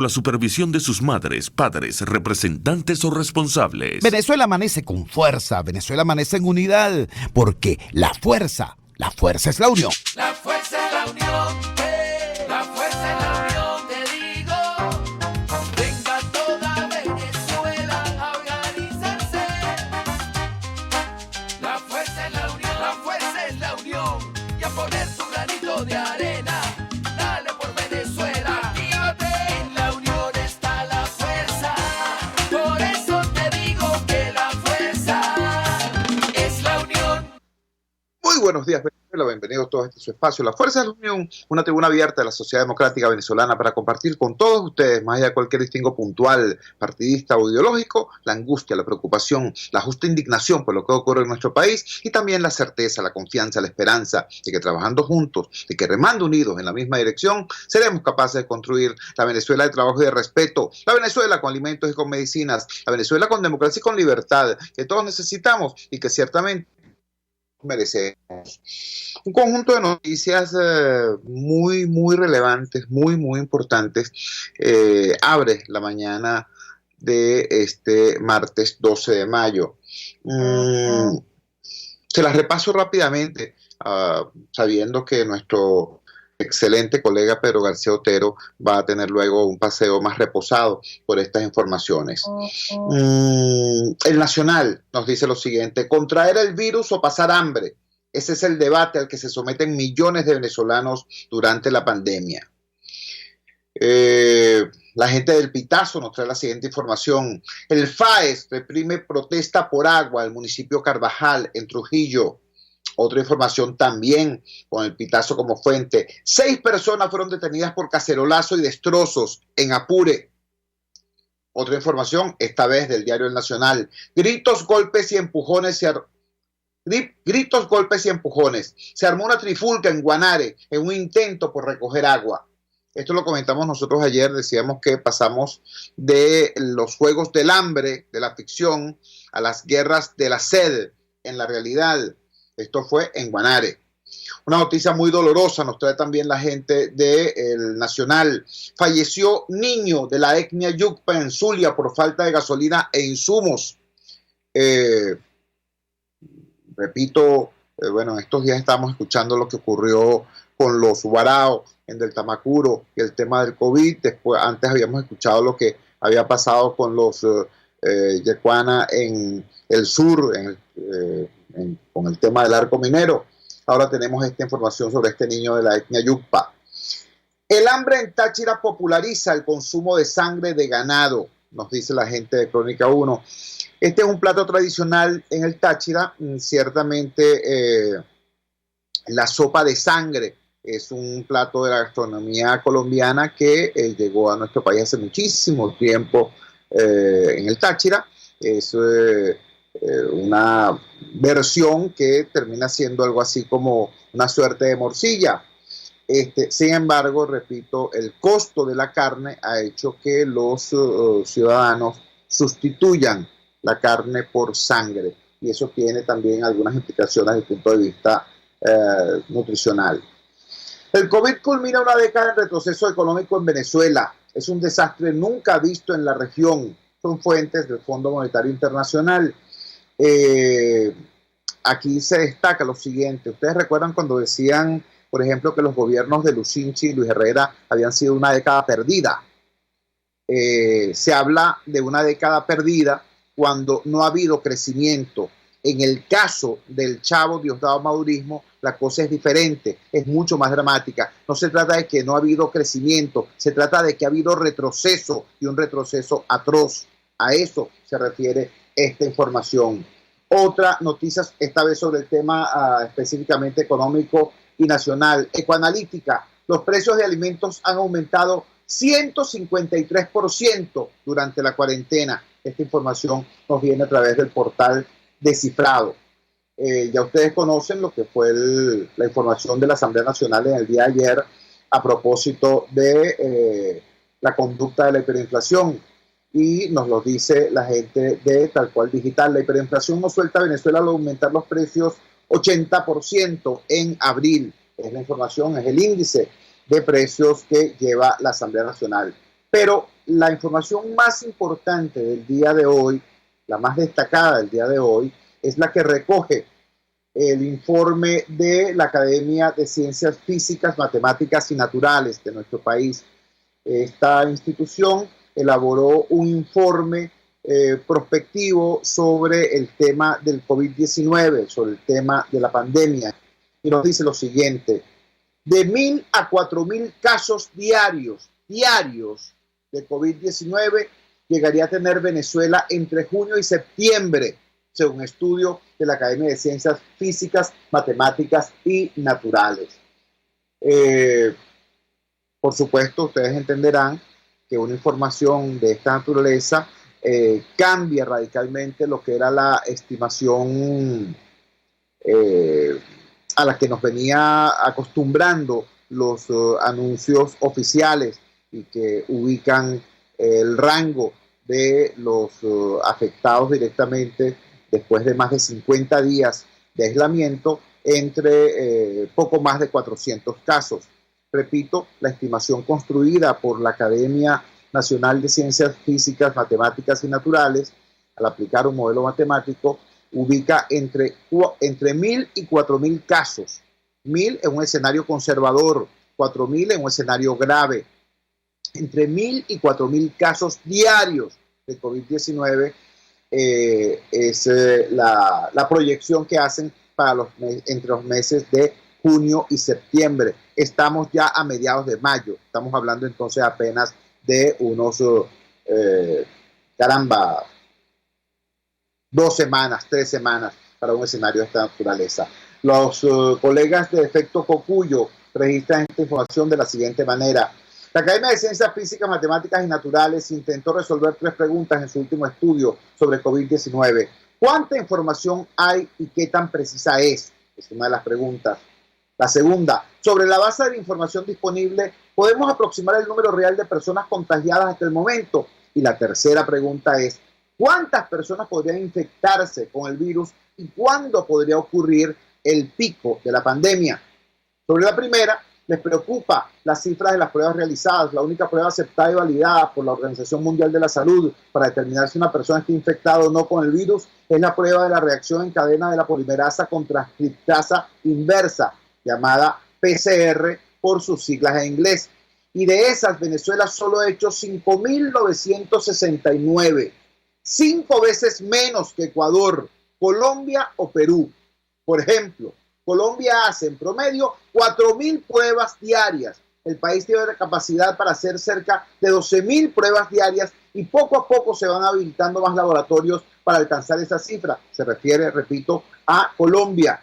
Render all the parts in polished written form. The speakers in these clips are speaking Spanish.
la supervisión de sus madres, padres, representantes o responsables. Venezuela amanece con fuerza, Venezuela amanece en unidad, porque la fuerza es la unión. La fuerza es la unión, la fuerza es la unión, te digo. Venga toda Venezuela a organizarse. La fuerza es la unión, la fuerza es la unión. Y a poner tu granito de arena, dale por Venezuela. Actívate, en la unión está la fuerza. Por eso te digo que la fuerza es la unión. Muy buenos días, Venezuela. Bienvenidos todos a este su espacio. La Fuerza de la Unión, una tribuna abierta de la sociedad democrática venezolana para compartir con todos ustedes, más allá de cualquier distingo puntual, partidista o ideológico, la angustia, la preocupación, la justa indignación por lo que ocurre en nuestro país y también la certeza, la confianza, la esperanza de que trabajando juntos, de que remando unidos en la misma dirección, seremos capaces de construir la Venezuela de trabajo y de respeto, la Venezuela con alimentos y con medicinas, la Venezuela con democracia y con libertad, que todos necesitamos y que ciertamente merecemos. Un conjunto de noticias muy relevantes, muy importantes, abre la mañana de este martes 12 de mayo. Se las repaso rápidamente, sabiendo que nuestro excelente colega Pedro García Otero va a tener luego un paseo más reposado por estas informaciones. El Nacional nos dice lo siguiente: contraer el virus o pasar hambre. Ese es el debate al que se someten millones de venezolanos durante la pandemia. La gente del Pitazo nos trae la siguiente información. El FAES reprime protesta por agua al municipio Carvajal en Trujillo. Otra información también con el Pitazo como fuente. 6 personas fueron detenidas por cacerolazo y destrozos en Apure. Otra información, esta vez del diario El Nacional. Gritos, golpes y empujones Se armó una trifulca en Guanare en un intento por recoger agua. Esto lo comentamos nosotros ayer, decíamos que pasamos de los juegos del hambre, de la ficción, a las guerras de la sed en la realidad. Esto fue en Guanare. Una noticia muy dolorosa nos trae también la gente del Nacional. Falleció niño de la etnia Yucpa en Zulia por falta de gasolina e insumos. Repito, bueno, estos días estamos escuchando lo que ocurrió con los Warao en del Tamacuro y el tema del COVID. Después, antes habíamos escuchado lo que había pasado con los Yecuana en el sur, con el tema del arco minero. Ahora tenemos esta información sobre este niño de la etnia Yucpa. El hambre en Táchira populariza el consumo de sangre de ganado, nos dice la gente de Crónica 1. Este es un plato tradicional en el Táchira. Ciertamente la sopa de sangre es un plato de la gastronomía colombiana que llegó a nuestro país hace muchísimo tiempo en el Táchira. Es una versión que termina siendo algo así como una suerte de morcilla. Sin embargo, repito, el costo de la carne ha hecho que los ciudadanos sustituyan la carne por sangre, y eso tiene también algunas implicaciones desde el punto de vista nutricional. El COVID culmina una década en retroceso económico en Venezuela. Es un desastre nunca visto en la región. Son fuentes del Fondo Monetario Internacional. Aquí se destaca lo siguiente. Ustedes recuerdan cuando decían, por ejemplo, que los gobiernos de Lucinchi y Luis Herrera habían sido una década perdida. Se habla de una década perdida cuando no ha habido crecimiento. En el caso del Chavo Diosdado Madurismo, la cosa es diferente, es mucho más dramática. No se trata de que no ha habido crecimiento, se trata de que ha habido retroceso, y un retroceso atroz. A eso se refiere esta información. Otra noticia, esta vez sobre el tema específicamente económico y nacional. Ecoanalítica, los precios de alimentos han aumentado 153% durante la cuarentena. Esta información nos viene a través del portal Descifrado. Ya ustedes conocen lo que fue la información de la Asamblea Nacional en el día de ayer a propósito de la conducta de la hiperinflación, y nos lo dice la gente de Tal Cual Digital. La hiperinflación no suelta a Venezuela al aumentar los precios 80% en abril. Es la información, es el índice de precios que lleva la Asamblea Nacional. Pero la información más importante del día de hoy, la más destacada del día de hoy, es la que recoge el informe de la Academia de Ciencias Físicas, Matemáticas y Naturales de nuestro país. Esta institución elaboró un informe prospectivo sobre el tema del COVID-19, sobre el tema de la pandemia, y nos dice lo siguiente: de 1.000 a 4.000 casos diarios de COVID-19 llegaría a tener Venezuela entre junio y septiembre, según estudio de la Academia de Ciencias Físicas, Matemáticas y Naturales. Por supuesto, ustedes entenderán que una información de esta naturaleza cambia radicalmente lo que era la estimación a la que nos venía acostumbrando los anuncios oficiales, y que ubican el rango de los afectados directamente después de más de 50 días de aislamiento entre poco más de 400 casos. Repito, la estimación construida por la Academia Nacional de Ciencias Físicas, Matemáticas y Naturales, al aplicar un modelo matemático, ubica entre 1.000 y 4.000 casos. 1.000 en un escenario conservador, 4.000 en un escenario grave. Entre 1.000 y 4.000 casos diarios de COVID-19 es la proyección que hacen para entre los meses de junio y septiembre. Estamos ya a mediados de mayo. Estamos hablando entonces apenas de unos, 2 semanas, 3 semanas para un escenario de esta naturaleza. Los colegas de Efecto Cocuyo registran esta información de la siguiente manera. La Academia de Ciencias Físicas, Matemáticas y Naturales intentó resolver 3 preguntas en su último estudio sobre COVID-19. ¿Cuánta información hay y qué tan precisa es? Es una de las preguntas. La segunda, sobre la base de la información disponible, ¿podemos aproximar el número real de personas contagiadas hasta el momento? Y la tercera pregunta es, ¿cuántas personas podrían infectarse con el virus y cuándo podría ocurrir el pico de la pandemia? Sobre la primera, les preocupa las cifras de las pruebas realizadas. La única prueba aceptada y validada por la Organización Mundial de la Salud para determinar si una persona está infectada o no con el virus es la prueba de la reacción en cadena de la polimerasa con transcriptasa inversa, llamada PCR por sus siglas en inglés. Y de esas, Venezuela solo ha hecho 5.969, 5 veces menos que Ecuador, Colombia o Perú. Por ejemplo, Colombia hace en promedio 4.000 pruebas diarias. El país tiene la capacidad para hacer cerca de 12.000 pruebas diarias y poco a poco se van habilitando más laboratorios para alcanzar esa cifra. Se refiere, repito, a Colombia.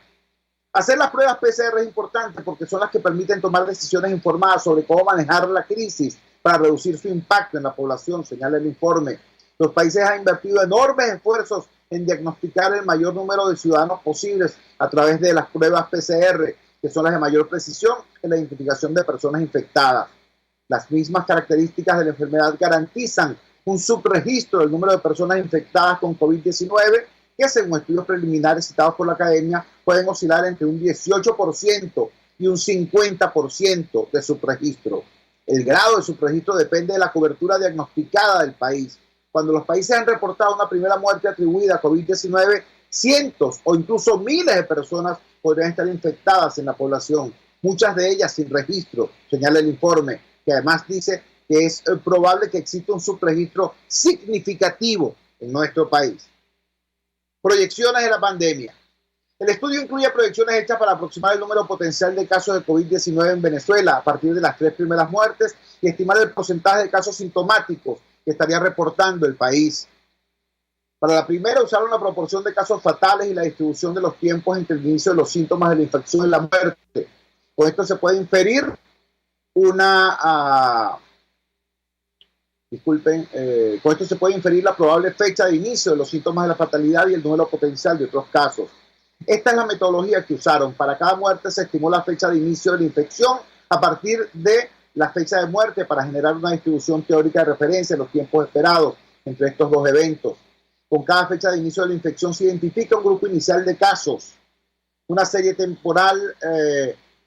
Hacer las pruebas PCR es importante porque son las que permiten tomar decisiones informadas sobre cómo manejar la crisis para reducir su impacto en la población, señala el informe. Los países han invertido enormes esfuerzos en diagnosticar el mayor número de ciudadanos posibles a través de las pruebas PCR, que son las de mayor precisión en la identificación de personas infectadas. Las mismas características de la enfermedad garantizan un subregistro del número de personas infectadas con COVID-19 que, según estudios preliminares citados por la Academia, pueden oscilar entre un 18% y un 50% de subregistro. El grado de subregistro depende de la cobertura diagnosticada del país. Cuando los países han reportado una primera muerte atribuida a COVID-19, cientos o incluso miles de personas podrían estar infectadas en la población, muchas de ellas sin registro, señala el informe, que además dice que es probable que exista un subregistro significativo en nuestro país. Proyecciones de la pandemia. El estudio incluye proyecciones hechas para aproximar el número potencial de casos de COVID-19 en Venezuela a partir de las 3 primeras muertes y estimar el porcentaje de casos sintomáticos que estaría reportando el país. Para la primera usaron la proporción de casos fatales y la distribución de los tiempos entre el inicio de los síntomas de la infección y la muerte. Con esto se puede inferir con esto se puede inferir la probable fecha de inicio de los síntomas de la fatalidad y el número potencial de otros casos. Esta es la metodología que usaron. Para cada muerte se estimó la fecha de inicio de la infección a partir de la fecha de muerte para generar una distribución teórica de referencia de los tiempos esperados entre estos 2 eventos. Con cada fecha de inicio de la infección se identifica un grupo inicial de casos, una serie temporal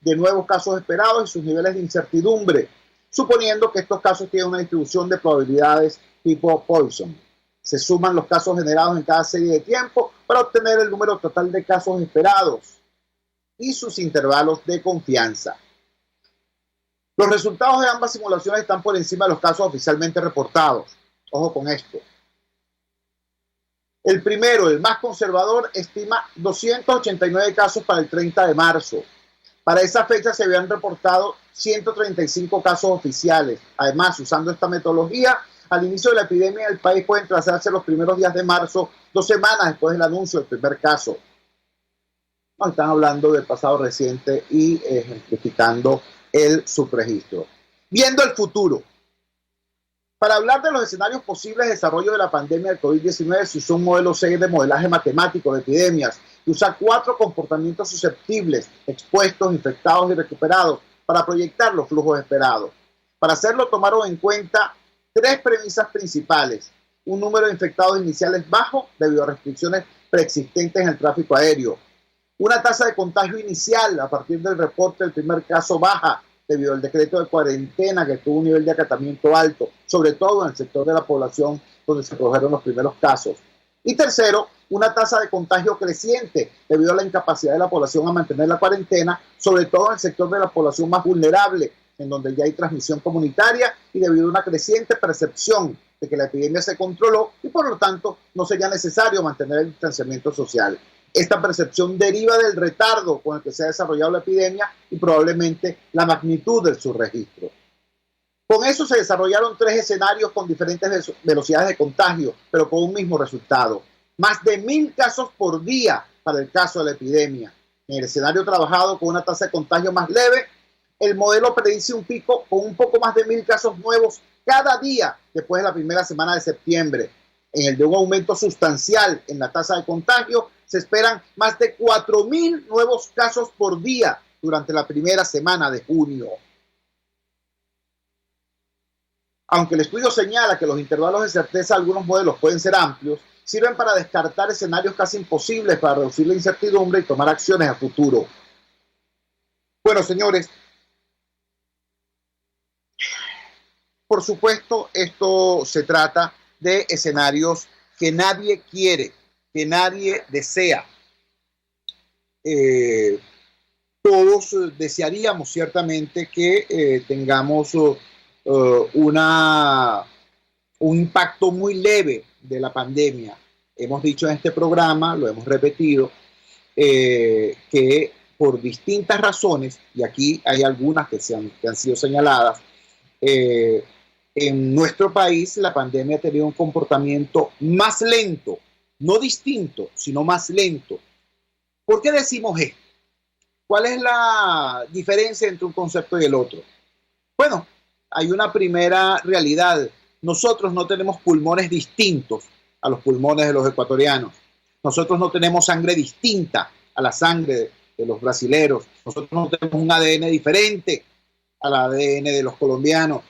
de nuevos casos esperados y sus niveles de incertidumbre. suponiendo que estos casos tienen una distribución de probabilidades tipo Poisson. Se suman los casos generados en cada serie de tiempo para obtener el número total de casos esperados y sus intervalos de confianza. Los resultados de ambas simulaciones están por encima de los casos oficialmente reportados. Ojo con esto. El primero, el más conservador, estima 289 casos para el 30 de marzo. Para esa fecha se habían reportado 135 casos oficiales. Además, usando esta metodología, al inicio de la epidemia el país puede trazarse los primeros días de marzo, 2 semanas después del anuncio del primer caso. Nos están hablando del pasado reciente y ejemplificando el subregistro. Viendo el futuro. Para hablar de los escenarios posibles de desarrollo de la pandemia del COVID-19 se usó un modelo 6 de modelaje matemático de epidemias que usa 4 comportamientos susceptibles, expuestos, infectados y recuperados para proyectar los flujos esperados. Para hacerlo tomaron en cuenta 3 premisas principales. Un número de infectados iniciales bajo debido a restricciones preexistentes en el tráfico aéreo. Una tasa de contagio inicial a partir del reporte del primer caso baja debido al decreto de cuarentena que tuvo un nivel de acatamiento alto, sobre todo en el sector de la población donde se produjeron los primeros casos. Y tercero, una tasa de contagio creciente debido a la incapacidad de la población a mantener la cuarentena, sobre todo en el sector de la población más vulnerable, en donde ya hay transmisión comunitaria y debido a una creciente percepción de que la epidemia se controló y por lo tanto no sería necesario mantener el distanciamiento social. Esta percepción deriva del retardo con el que se ha desarrollado la epidemia y probablemente la magnitud del subregistro. Con eso se desarrollaron 3 escenarios con diferentes velocidades de contagio, pero con un mismo resultado. Más de 1.000 casos por día para el caso de la epidemia. En el escenario trabajado con una tasa de contagio más leve, el modelo predice un pico con un poco más de 1.000 casos nuevos cada día después de la primera semana de septiembre. En el de un aumento sustancial en la tasa de contagio, se esperan más de 4.000 nuevos casos por día durante la primera semana de junio. Aunque el estudio señala que los intervalos de certeza de algunos modelos pueden ser amplios, sirven para descartar escenarios casi imposibles para reducir la incertidumbre y tomar acciones a futuro. Bueno, señores, por supuesto, esto se trata de escenarios que nadie quiere, que nadie desea. Todos desearíamos ciertamente que tengamos un impacto muy leve de la pandemia. Hemos dicho en este programa, lo hemos repetido, que por distintas razones, y aquí hay algunas que han sido señaladas, en nuestro país la pandemia ha tenido un comportamiento más lento, no distinto, sino más lento. ¿Por qué decimos esto? ¿Cuál es la diferencia entre un concepto y el otro? Bueno, hay una primera realidad. Nosotros no tenemos pulmones distintos a los pulmones de los ecuatorianos. Nosotros no tenemos sangre distinta a la sangre de los brasileros. Nosotros no tenemos un ADN diferente al ADN de los colombianos.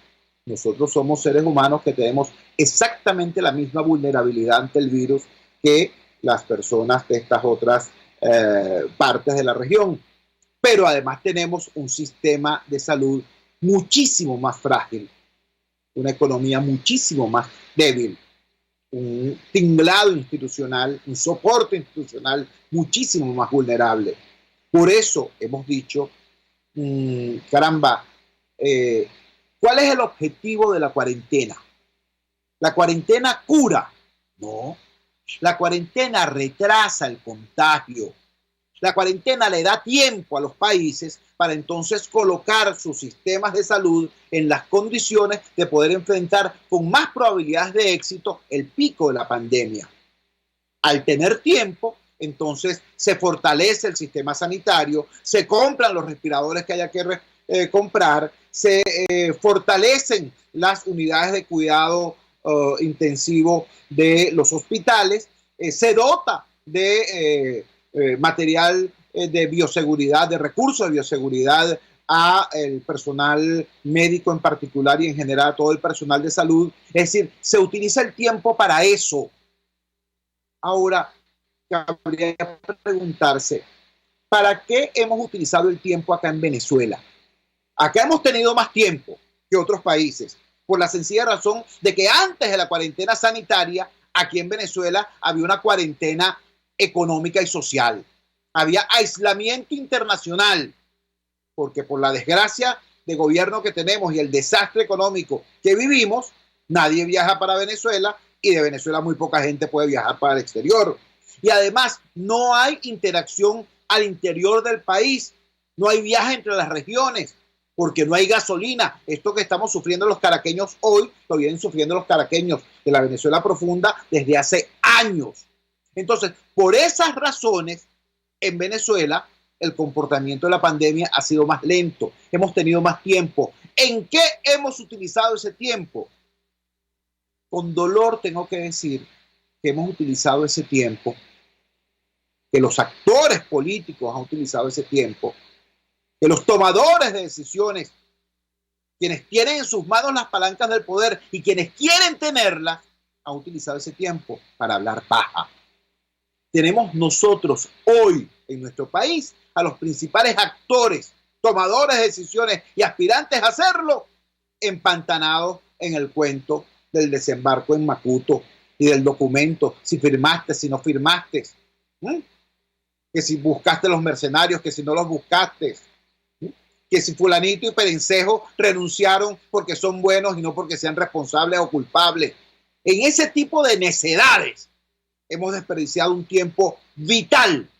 Nosotros somos seres humanos que tenemos exactamente la misma vulnerabilidad ante el virus que las personas de estas otras partes de la región. Pero además tenemos un sistema de salud muchísimo más frágil, una economía muchísimo más débil, un tinglado institucional, un soporte institucional muchísimo más vulnerable. Por eso hemos dicho, caramba, ¿cuál es el objetivo de la cuarentena? ¿La cuarentena cura? No. La cuarentena retrasa el contagio. La cuarentena le da tiempo a los países para entonces colocar sus sistemas de salud en las condiciones de poder enfrentar con más probabilidades de éxito el pico de la pandemia. Al tener tiempo, entonces se fortalece el sistema sanitario, se compran los respiradores que haya que comprar, se fortalecen las unidades de cuidado intensivo de los hospitales, se dota de material de bioseguridad, de recursos de bioseguridad a el personal médico en particular y en general a todo el personal de salud. Es decir, se utiliza el tiempo para eso. Ahora, cabría preguntarse, ¿para qué hemos utilizado el tiempo acá en Venezuela? Acá hemos tenido más tiempo, que otros países, por la sencilla razón de que antes de la cuarentena sanitaria, aquí en Venezuela había una cuarentena económica y social. Había aislamiento internacional, porque por la desgracia de gobierno que tenemos y el desastre económico que vivimos, nadie viaja para Venezuela y de Venezuela muy poca gente puede viajar para el exterior. Y además no hay interacción al interior del país, no hay viaje entre las regiones, porque no hay gasolina. Esto que estamos sufriendo los caraqueños hoy, lo vienen sufriendo los caraqueños de la Venezuela profunda desde hace años. Entonces, por esas razones, en Venezuela, el comportamiento de la pandemia ha sido más lento. Hemos tenido más tiempo. ¿En qué hemos utilizado ese tiempo? Con dolor tengo que decir que hemos utilizado ese tiempo, que los actores políticos han utilizado ese tiempo, que los tomadores de decisiones, quienes tienen en sus manos las palancas del poder y quienes quieren tenerlas, han utilizado ese tiempo para hablar paja. Tenemos nosotros hoy en nuestro país a los principales actores, tomadores de decisiones y aspirantes a hacerlo, empantanados en el cuento del desembarco en Macuto y del documento, si firmaste, si no firmaste, que si buscaste los mercenarios, que si no los buscaste, que si fulanito y perencejo renunciaron porque son buenos y no porque sean responsables o culpables. En ese tipo de necedades hemos desperdiciado un tiempo vital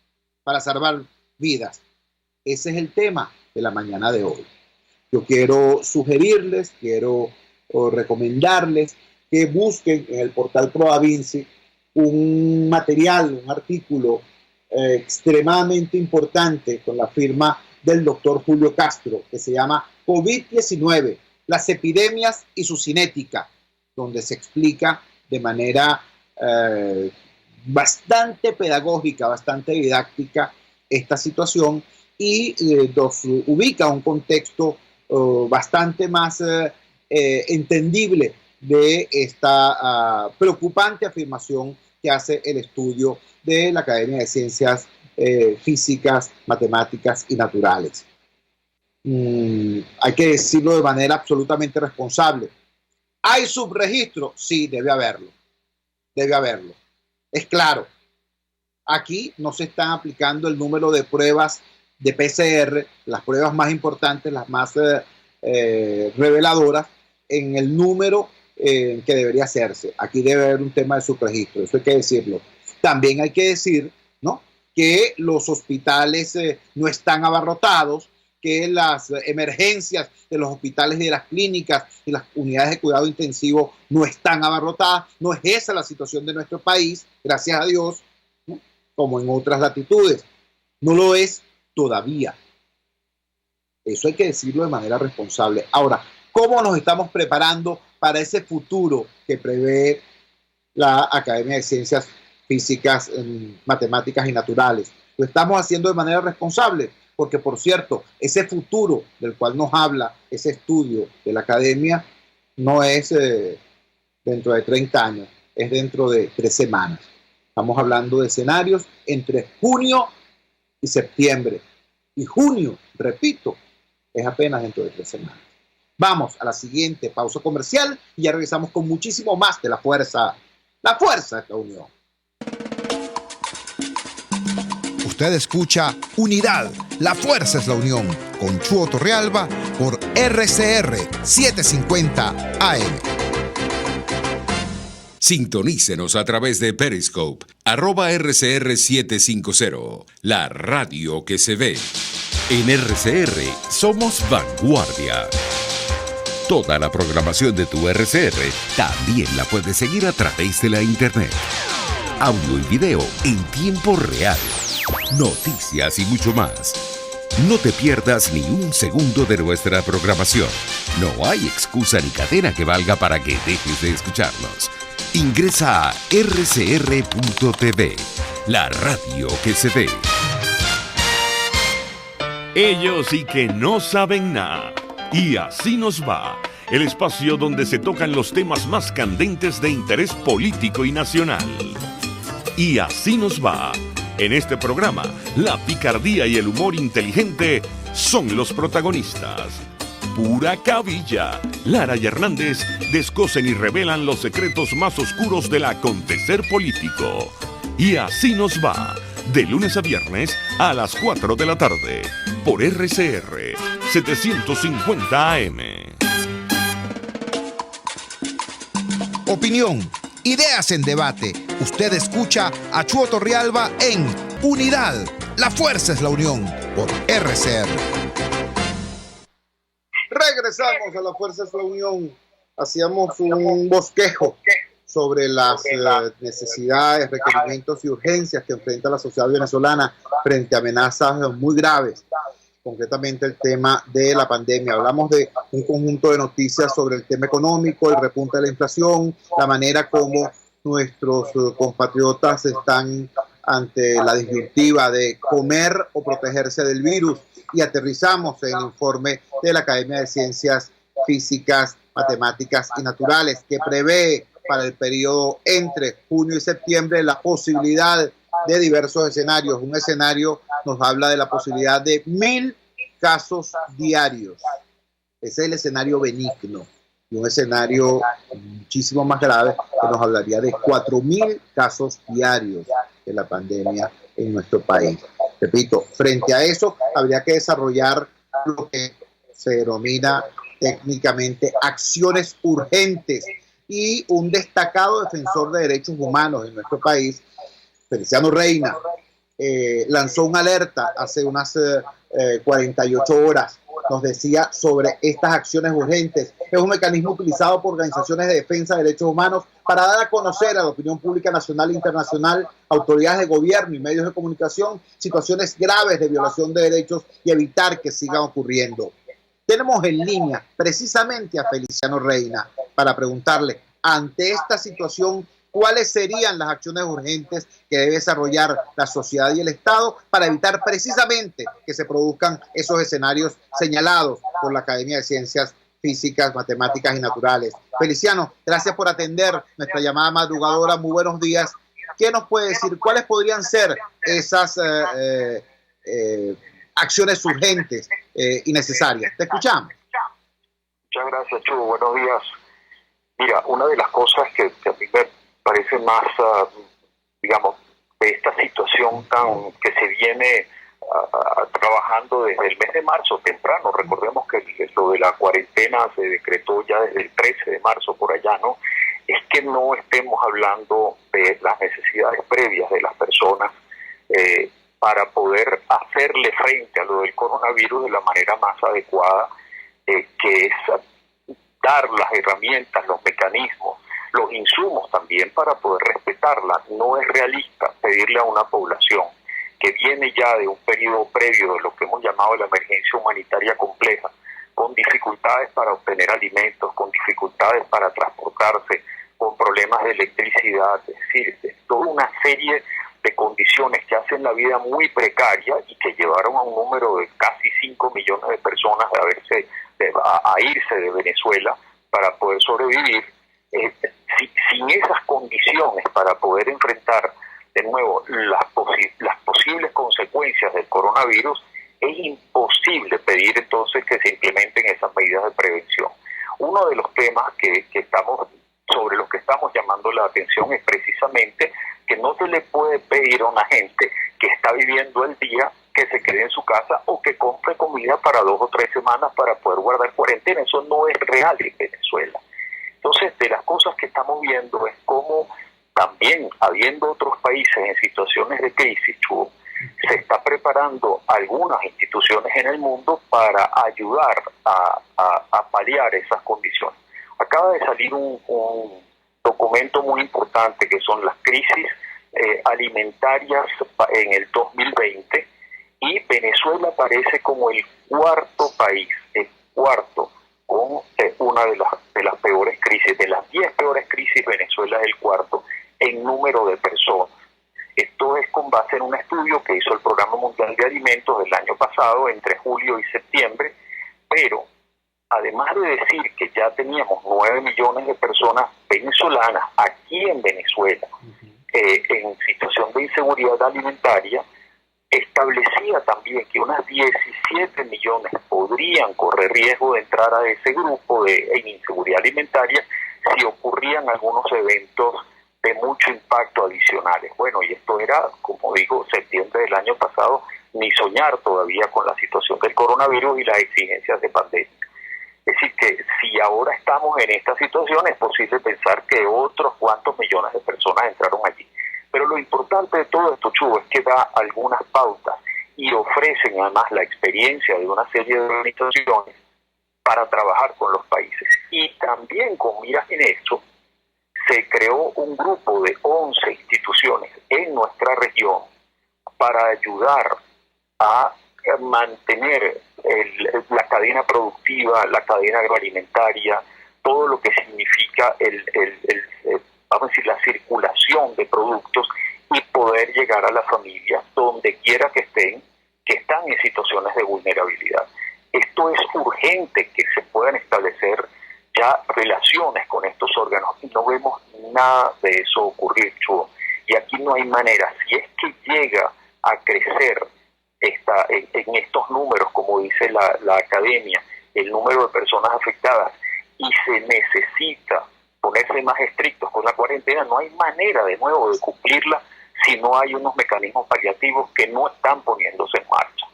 para salvar vidas. Ese es el tema de la mañana de hoy. Yo quiero sugerirles, quiero recomendarles que busquen en el portal ProDaVinci un material, un artículo extremadamente importante con la firma del doctor Julio Castro, que se llama COVID-19, las epidemias y su cinética, donde se explica de manera bastante pedagógica, bastante didáctica esta situación y nos ubica un contexto bastante más entendible de esta preocupante afirmación que hace el estudio de la Academia de Ciencias Físicas, Matemáticas y Naturales. Hay que decirlo de manera absolutamente responsable. ¿Hay subregistro? Sí, debe haberlo. Debe haberlo. Es claro. Aquí no se están aplicando el número de pruebas de PCR, las pruebas más importantes, las más reveladoras, en el número que debería hacerse. Aquí debe haber un tema de subregistro, eso hay que decirlo. También hay que decir, ¿no?, que los hospitales no están abarrotados, que las emergencias de los hospitales y de las clínicas y las unidades de cuidado intensivo no están abarrotadas. No es esa la situación de nuestro país, gracias a Dios, ¿no?, como en otras latitudes. No lo es todavía. Eso hay que decirlo de manera responsable. Ahora, ¿cómo nos estamos preparando para ese futuro que prevé la Academia de Ciencias Físicas, Matemáticas y Naturales? Lo estamos haciendo de manera responsable, porque, por cierto, ese futuro del cual nos habla ese estudio de la Academia no es dentro de 30 años, es dentro de 3 semanas. Estamos hablando de escenarios entre junio y septiembre. Y junio, repito, es apenas dentro de 3 semanas. Vamos a la siguiente pausa comercial y ya regresamos con muchísimo más de la fuerza. La fuerza es la unión. Usted escucha Unidad, la fuerza es la unión, con Chuo Torrealba por RCR 750 AM. Sintonícenos a través de Periscope, @RCR750, la radio que se ve. En RCR somos vanguardia. Toda la programación de tu RCR también la puedes seguir a través de la internet. Audio y video en tiempo real. Noticias y mucho más. No te pierdas ni un segundo de nuestra programación. No hay excusa ni cadena que valga para que dejes de escucharnos. Ingresa a rcr.tv, la radio que se ve. Ellos sí que no saben nada. Y así nos va. El espacio donde se tocan los temas más candentes de interés político y nacional. Y así nos va. En este programa, la picardía y el humor inteligente son los protagonistas. pura cabilla. Lara y Hernández descosen y revelan los secretos más oscuros del acontecer político. Y así nos va, de lunes a viernes a las 4 de la tarde, por RCR 750 AM. Opinión, ideas en debate. Usted escucha a Chuo Torrealba en Unidad. La fuerza es la unión, por RCR. Regresamos a La Fuerza es la Unión. Hacíamos un bosquejo sobre las necesidades, requerimientos y urgencias que enfrenta la sociedad venezolana frente a amenazas muy graves. Concretamente el tema de la pandemia. Hablamos de un conjunto de noticias sobre el tema económico, el repunte de la inflación, la manera como nuestros compatriotas están ante la disyuntiva de comer o protegerse del virus, y aterrizamos en el informe de la Academia de Ciencias Físicas, Matemáticas y Naturales, que prevé para el periodo entre junio y septiembre la posibilidad de diversos escenarios. Un escenario nos habla de la posibilidad de 1.000 casos diarios. Ese es el escenario benigno. Y un escenario muchísimo más grave que nos hablaría de 4.000 casos diarios de la pandemia en nuestro país. Repito, frente a eso habría que desarrollar lo que se denomina técnicamente acciones urgentes, y un destacado defensor de derechos humanos en nuestro país, Feliciano Reina, lanzó una alerta hace unas 48 horas. Nos decía sobre estas acciones urgentes. Es un mecanismo utilizado por organizaciones de defensa de derechos humanos para dar a conocer a la opinión pública nacional e internacional, autoridades de gobierno y medios de comunicación, situaciones graves de violación de derechos y evitar que sigan ocurriendo. Tenemos en línea precisamente a Feliciano Reina para preguntarle, ante esta situación, ¿cuáles serían las acciones urgentes que debe desarrollar la sociedad y el Estado para evitar precisamente que se produzcan esos escenarios señalados por la Academia de Ciencias Físicas, Matemáticas y Naturales? Feliciano, gracias por atender nuestra llamada madrugadora. Muy buenos días. ¿Qué nos puede decir? ¿Cuáles podrían ser esas acciones urgentes y necesarias? Te escuchamos. Muchas gracias, Chugo. Buenos días. Mira, una de las cosas que a mí me parece más, digamos, de esta situación que se viene trabajando desde el mes de marzo temprano. Recordemos que lo de la cuarentena se decretó ya desde el 13 de marzo por allá, ¿no? Es que no estemos hablando de las necesidades previas de las personas para poder hacerle frente a lo del coronavirus de la manera más adecuada, que es dar las herramientas, los mecanismos, los insumos también para poder respetarla. No es realista pedirle a una población que viene ya de un periodo previo de lo que hemos llamado la emergencia humanitaria compleja, con dificultades para obtener alimentos, con dificultades para transportarse, con problemas de electricidad, es decir, de toda una serie de condiciones que hacen la vida muy precaria y que llevaron a un número de casi 5 millones de personas a irse de Venezuela para poder sobrevivir. Sin esas condiciones para poder enfrentar de nuevo las posibles consecuencias del coronavirus, es imposible pedir entonces que se implementen esas medidas de prevención. Uno de los temas sobre los que estamos llamando la atención es precisamente que no se le puede pedir a una gente que está viviendo el día que se quede en su casa o que compre comida para 2 o 3 semanas para poder guardar cuarentena. Eso no es real en Venezuela. Entonces, de las cosas que estamos viendo es cómo también, habiendo otros países en situaciones de crisis, se está preparando algunas instituciones en el mundo para ayudar a paliar esas condiciones. Acaba de salir un documento muy importante que son las crisis alimentarias en el 2020, y Venezuela aparece como el cuarto país, con una de las peores crisis. De las 10 peores crisis, Venezuela es el cuarto en número de personas. Esto es con base en un estudio que hizo el Programa Mundial de Alimentos del año pasado, entre julio y septiembre, pero además de decir que ya teníamos 9 millones de personas venezolanas aquí en Venezuela en situación de inseguridad alimentaria, establecía también que unas 17 millones podrían correr riesgo de entrar a ese grupo en inseguridad alimentaria si ocurrían algunos eventos de mucho impacto adicionales. Bueno, y esto era, como digo, septiembre del año pasado, ni soñar todavía con la situación del coronavirus y las exigencias de pandemia. Es decir, que si ahora estamos en esta situación, es posible pensar que otros cuantos millones de personas entraron allí. Pero lo importante de todo esto, Chubo, es que da algunas pautas y ofrecen además la experiencia de una serie de organizaciones para trabajar con los países. Y también con miras en esto, se creó un grupo de 11 instituciones en nuestra región para ayudar a mantener la cadena productiva, la cadena agroalimentaria, todo lo que significa vamos a decir, la circulación de productos y poder llegar a las familias donde quiera que están en situaciones de vulnerabilidad. Esto es urgente que se puedan establecer ya relaciones con estos órganos y no vemos nada de eso ocurrir, Chuo. Y aquí no hay manera. Si es que llega a crecer en estos números, como dice la academia, el número de personas afectadas, y se necesita ponerse más estrictos con la cuarentena, no hay manera de nuevo de cumplirla si no hay unos mecanismos paliativos que no están poniéndose en marcha.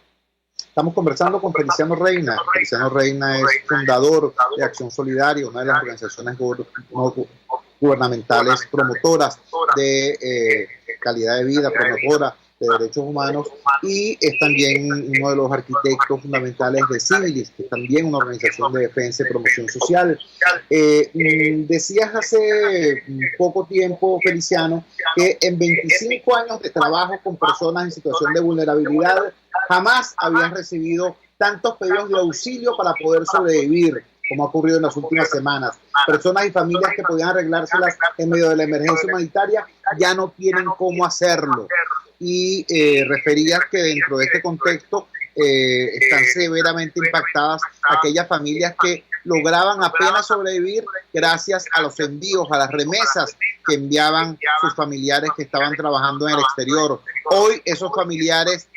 Estamos conversando con Feliciano Reina. Feliciano Reina es fundador de Acción Solidaria, una de las organizaciones gubernamentales promotoras de calidad de vida, promotora de derechos humanos, y es también uno de los arquitectos fundamentales de Civilis, que es también una organización de defensa y promoción social. Decías hace poco tiempo, Feliciano, que en 25 años de trabajo con personas en situación de vulnerabilidad jamás habías recibido tantos pedidos de auxilio para poder sobrevivir como ha ocurrido en las últimas semanas. Personas y familias que podían arreglárselas en medio de la emergencia humanitaria ya no tienen cómo hacerlo. Y referías que dentro de este contexto están severamente impactadas aquellas familias que lograban apenas sobrevivir gracias a los envíos, a las remesas que enviaban sus familiares que estaban trabajando en el exterior. Hoy esos familiares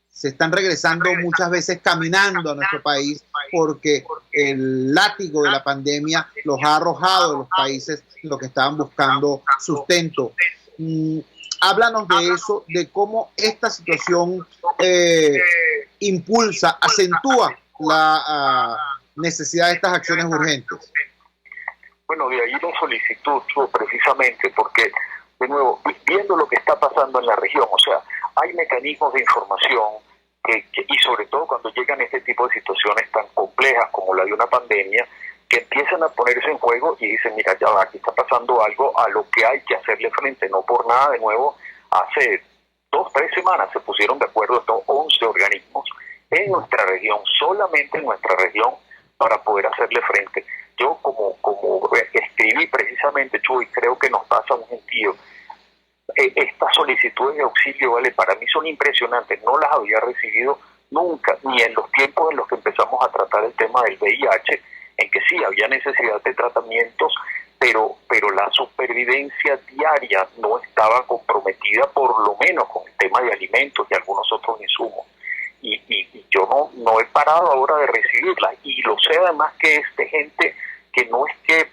se están regresando muchas veces caminando a nuestro país porque el látigo de la pandemia los ha arrojado de los países en los que estaban buscando sustento. Háblanos de eso, de cómo esta situación impulsa, acentúa la necesidad de estas acciones urgentes. Bueno, de ahí la solicitud, precisamente, porque, de nuevo, viendo lo que está pasando en la región, o sea, hay mecanismos de información y sobre todo cuando llegan este tipo de situaciones tan complejas como la de una pandemia, que empiezan a ponerse en juego y dicen, mira, ya va, aquí está pasando algo a lo que hay que hacerle frente. No por nada, de nuevo, hace 2-3 semanas se pusieron de acuerdo estos 11 organismos en nuestra región, solamente en nuestra región, para poder hacerle frente. Yo como escribí precisamente, Chuy, creo que nos pasa un sentido. Estas solicitudes de auxilio, ¿vale? Para mí son impresionantes, no las había recibido nunca, ni en los tiempos en los que empezamos a tratar el tema del VIH, en que sí había necesidad de tratamientos, pero la supervivencia diaria no estaba comprometida, por lo menos con el tema de alimentos y algunos otros insumos. Y yo no he parado ahora de recibirlas, y lo sé además que es de gente que no es que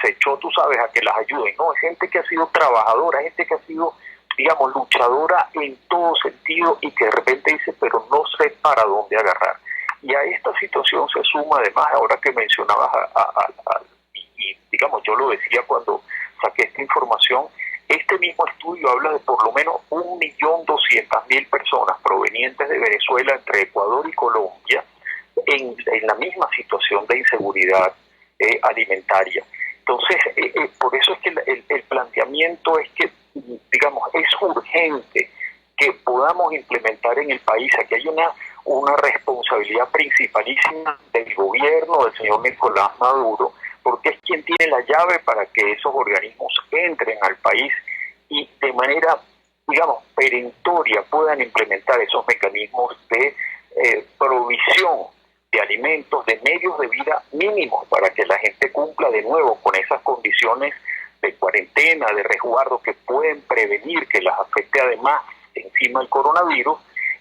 se echó, tú sabes, a que las ayuden, no, es gente que ha sido trabajadora, gente que ha sido, digamos, luchadora en todo sentido, y que de repente dice, pero no sé para dónde agarrar. Y a esta situación se suma además, ahora que mencionabas, y digamos, yo lo decía cuando saqué esta información, este mismo estudio habla de por lo menos 1.200.000 personas provenientes de Venezuela, entre Ecuador y Colombia, en la misma situación de inseguridad alimentaria. Entonces, por eso es que el planteamiento es que, digamos, es urgente que podamos implementar en el país. Aquí hay una responsabilidad principalísima del gobierno del señor Nicolás Maduro, porque es quien tiene la llave para que esos organismos entren al país y de manera, digamos, perentoria puedan implementar esos mecanismos de provisión de alimentos, de medios de vida mínimos, para que la gente cumpla de nuevo con esas condiciones de cuarentena, de resguardo, que pueden prevenir que las afecte además encima el coronavirus,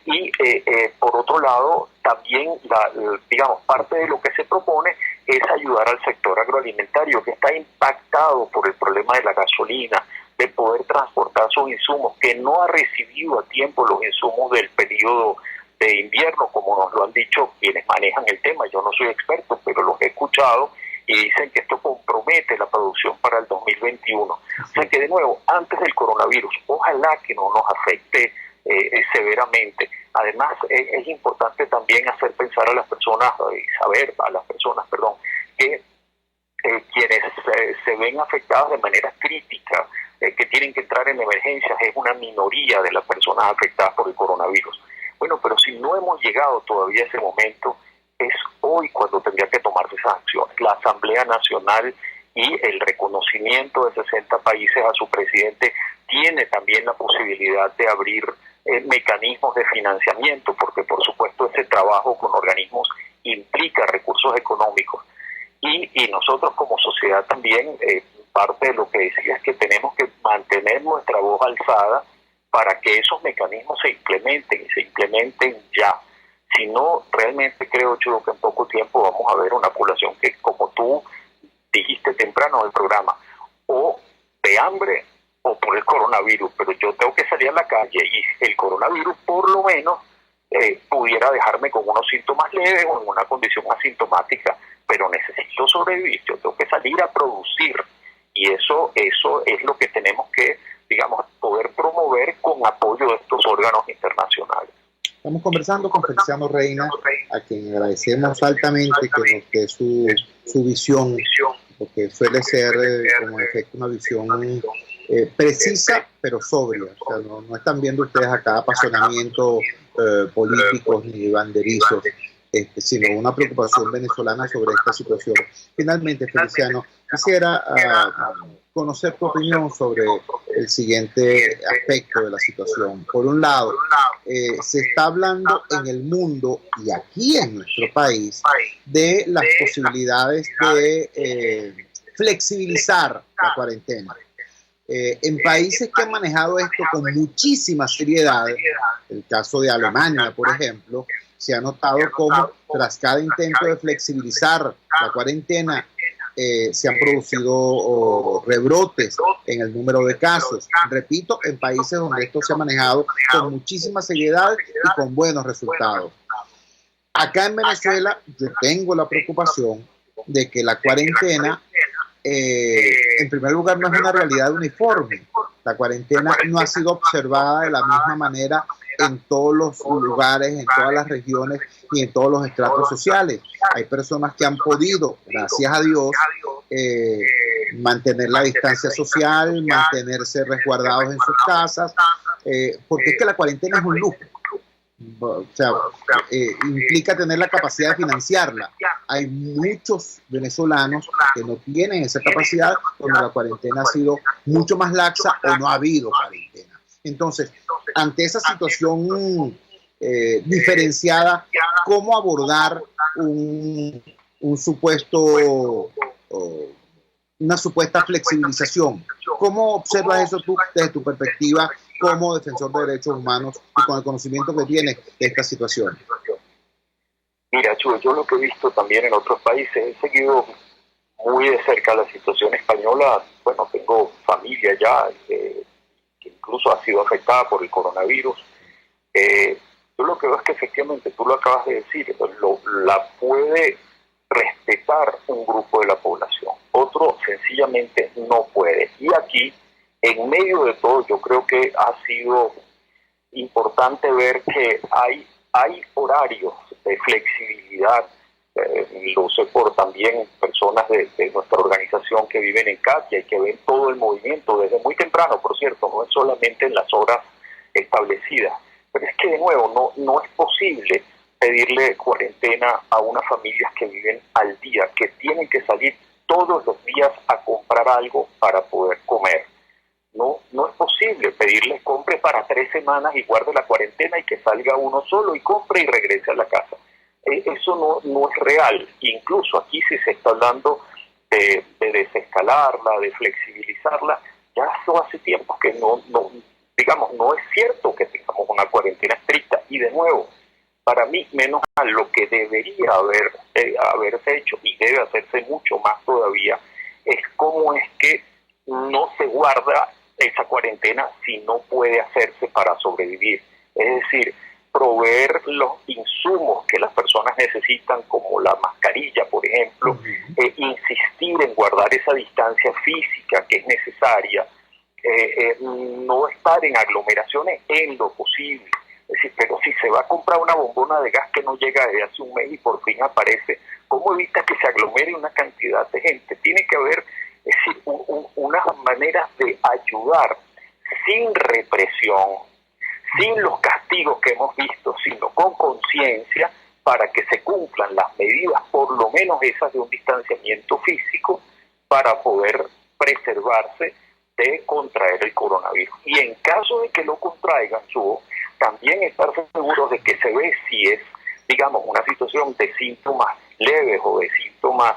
Y por otro lado, también, digamos, parte de lo que se propone es ayudar al sector agroalimentario, que está impactado por el problema de la gasolina, de poder transportar sus insumos, que no ha recibido a tiempo los insumos del periodo de invierno, como nos lo han dicho quienes manejan el tema. Yo no soy experto, pero los he escuchado y dicen que esto compromete la producción para el 2021. O sea que, de nuevo, antes del coronavirus, ojalá que no nos afecte severamente. Además, es importante también hacer pensar a las personas, que quienes se ven afectados de manera crítica, que tienen que entrar en emergencias, es una minoría de las personas afectadas por el coronavirus. Bueno, pero si no hemos llegado todavía a ese momento, es hoy cuando tendría que tomarse esas acciones. La Asamblea Nacional y el reconocimiento de 60 países a su presidente tiene también la posibilidad de abrir mecanismos de financiamiento, porque por supuesto ese trabajo con organismos implica recursos económicos. Y nosotros como sociedad también, parte de lo que decía es que tenemos que mantener nuestra voz alzada para que esos mecanismos se implementen ya. Si no, realmente creo yo que en poco tiempo vamos a ver una población que, como tú dijiste temprano del programa, o de hambre o por el coronavirus, pero yo tengo que salir a la calle y el coronavirus por lo menos pudiera dejarme con unos síntomas leves o en una condición asintomática, pero necesito sobrevivir, yo tengo que salir a producir, y eso es lo que tenemos que, digamos, poder promover con apoyo de estos órganos internacionales. Estamos conversando con Feliciano Reina, a quien agradecemos altamente que nos dé su visión, porque suele ser como efecto una visión precisa pero sobria. O sea, no están viendo ustedes acá apasionamientos políticos ni banderizos, sino una preocupación venezolana sobre esta situación. Finalmente, Feliciano, quisiera conocer tu opinión sobre el siguiente aspecto de la situación. Por un lado, se está hablando en el mundo y aquí en nuestro país de las posibilidades de flexibilizar la cuarentena. En países que han manejado esto con muchísima seriedad, el caso de Alemania, por ejemplo, se ha notado cómo tras cada intento de flexibilizar la cuarentena se han producido rebrotes en el número de casos. Repito, en países donde esto se ha manejado con muchísima seriedad y con buenos resultados. Acá en Venezuela yo tengo la preocupación de que la cuarentena, en primer lugar, no es una realidad uniforme. La cuarentena no ha sido observada de la misma manera en todos los lugares, en todas las regiones y en todos los estratos sociales. Hay personas que han podido, gracias a Dios, mantener la distancia social, mantenerse resguardados en sus casas, porque es que la cuarentena es un lujo. O sea, implica tener la capacidad de financiarla. Hay muchos venezolanos que no tienen esa capacidad, donde la cuarentena ha sido mucho más laxa o no ha habido cuarentena. Entonces, ante esa situación diferenciada, ¿cómo abordar una supuesta flexibilización? ¿Cómo observas eso tú desde tu perspectiva como defensor de derechos humanos y con el conocimiento que tienes de esta situación? Mira, Chuy, yo lo que he visto también en otros países, he seguido muy de cerca la situación española. Bueno, tengo familia ya que incluso ha sido afectada por el coronavirus. Yo lo que veo es que efectivamente, tú lo acabas de decir, la puede respetar un grupo de la población, otro sencillamente no puede. Y aquí, en medio de todo, yo creo que ha sido importante ver que hay horarios de flexibilidad. Lo sé por también personas de nuestra organización que viven en Katia y que ven todo el movimiento desde muy temprano, por cierto, no es solamente en las horas establecidas. Pero es que, de nuevo, no es posible pedirle cuarentena a unas familias que viven al día, que tienen que salir todos los días a comprar algo para poder comer. No es posible pedirles compre para 3 semanas y guarde la cuarentena y que salga uno solo y compre y regrese a la casa. Eso no es real. Incluso aquí sí se está hablando de desescalarla, de flexibilizarla. Ya eso hace tiempo que no es cierto que tengamos una cuarentena estricta. Y de nuevo, para mí, menos mal, lo que debería haberse hecho y debe hacerse mucho más todavía es cómo es que no se guarda esa cuarentena si no puede hacerse para sobrevivir. Es decir, proveer los insumos que las personas necesitan, como la mascarilla, por ejemplo, insistir en guardar esa distancia física que es necesaria, no estar en aglomeraciones en lo posible. Es decir, pero si se va a comprar una bombona de gas que no llega desde hace un mes y por fin aparece, ¿cómo evita que se aglomere una cantidad de gente? Tiene que haber, es decir, unas maneras de ayudar sin represión, sin los castigos que hemos visto, sino con conciencia, para que se cumplan las medidas, por lo menos esas de un distanciamiento físico, para poder preservarse de contraer el coronavirus. Y en caso de que lo contraigan, también estar seguros de que se ve si es, digamos, una situación de síntomas leves o de síntomas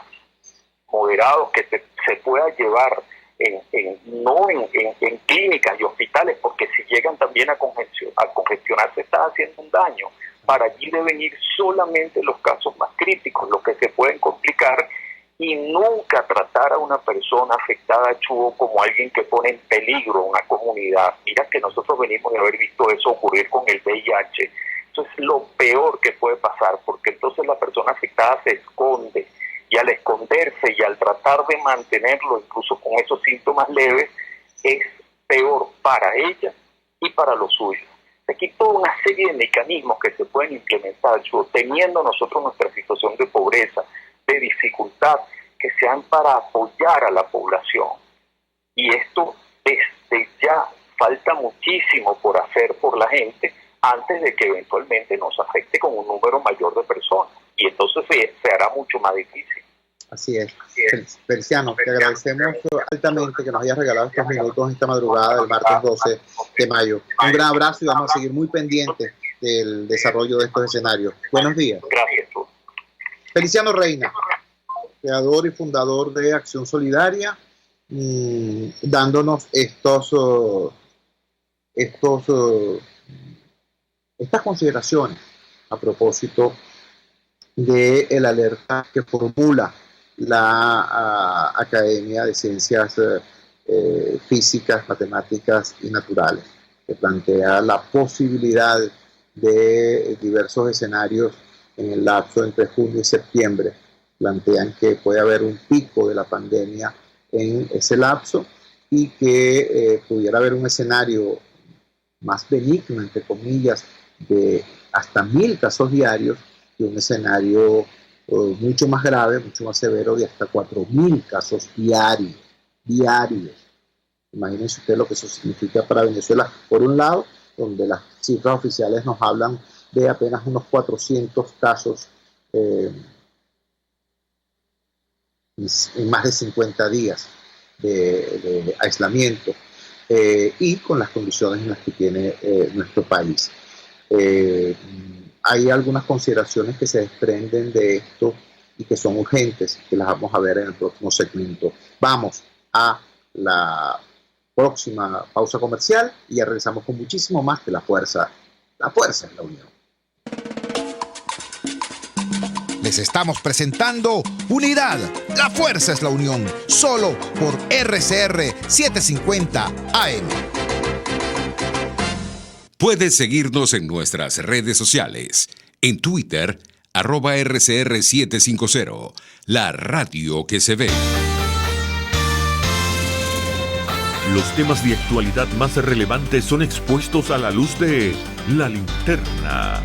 moderados que se pueda llevar no en clínicas y hospitales, porque si llegan también a congestionarse está haciendo un daño. Para allí deben ir solamente los casos más críticos, los que se pueden complicar, y nunca tratar a una persona afectada, como alguien que pone en peligro una comunidad. Mira que nosotros venimos de haber visto eso ocurrir con el VIH. Eso es lo peor que puede pasar, porque entonces la persona afectada se esconde, y al esconderse y al tratar de mantenerlo incluso con esos síntomas leves, es peor para ella y para los suyos. Aquí toda una serie de mecanismos que se pueden implementar, teniendo nosotros nuestra situación de pobreza, de dificultad, que sean para apoyar a la población. Y esto desde ya falta muchísimo por hacer por la gente antes de que eventualmente nos afecte con un número mayor de personas. Y entonces se hará mucho más difícil. Así es. Feliciano, te agradecemos altamente que nos hayas regalado estos minutos esta madrugada del martes 12 de mayo. Un gran abrazo y vamos a seguir muy pendientes del desarrollo de estos escenarios. Buenos días. Gracias. Feliciano Reina, creador y fundador de Acción Solidaria, dándonos estas consideraciones a propósito de el alerta que formula la Academia de Ciencias Físicas, Matemáticas y Naturales, que plantea la posibilidad de diversos escenarios en el lapso entre junio y septiembre. Plantean que puede haber un pico de la pandemia en ese lapso y que pudiera haber un escenario más benigno, entre comillas, de hasta 1,000 casos diarios, y un escenario mucho más grave, mucho más severo, de hasta 4,000 casos diarios. Imagínense usted lo que eso significa para Venezuela. Por un lado, donde las cifras oficiales nos hablan de apenas unos 400 casos en más de 50 días de aislamiento, y con las condiciones en las que tiene nuestro país. Hay algunas consideraciones que se desprenden de esto y que son urgentes, que las vamos a ver en el próximo segmento. Vamos a la próxima pausa comercial y ya regresamos con muchísimo más de La Fuerza. La Fuerza es la Unión. Les estamos presentando Unidad. La Fuerza es la Unión. Solo por RCR 750 AM. Puedes seguirnos en nuestras redes sociales. En Twitter, @RCR750. La radio que se ve. Los temas de actualidad más relevantes son expuestos a la luz de La Linterna.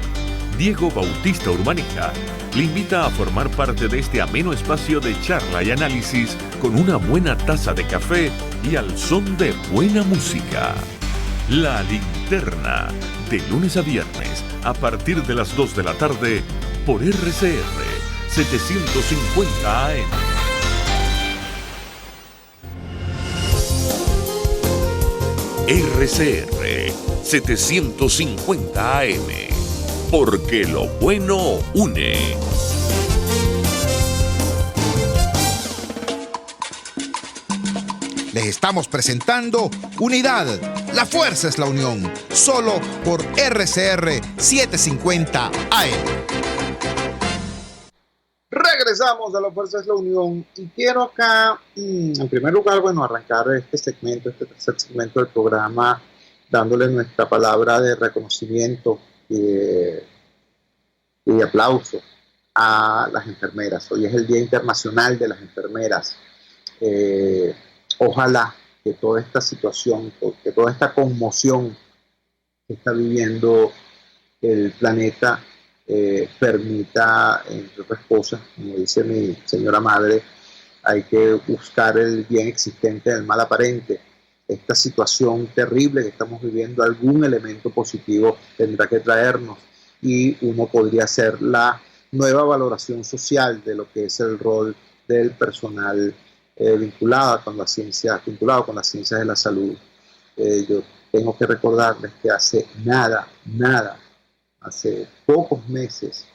Diego Bautista Urbaneja le invita a formar parte de este ameno espacio de charla y análisis con una buena taza de café y al son de buena música. La Linterna, de lunes a viernes, a partir de las 2 de la tarde, por RCR 750 AM. RCR 750 AM, porque lo bueno une. les estamos presentando Unidad. La fuerza es la unión. Solo por RCR 750 AM. Regresamos a La Fuerza es la Unión y quiero acá, en primer lugar, arrancar este segmento, este tercer segmento del programa, dándole nuestra palabra de reconocimiento y de aplauso a las enfermeras. Hoy es el Día Internacional de las Enfermeras. Ojalá que toda esta situación, que toda esta conmoción que está viviendo el planeta permita, entre otras cosas, como dice mi señora madre, hay que buscar el bien existente del mal aparente. Esta situación terrible que estamos viviendo, algún elemento positivo tendrá que traernos y uno podría hacer la nueva valoración social de lo que es el rol del personal vinculado con la ciencia de la salud. Yo tengo que recordarles que hace hace pocos meses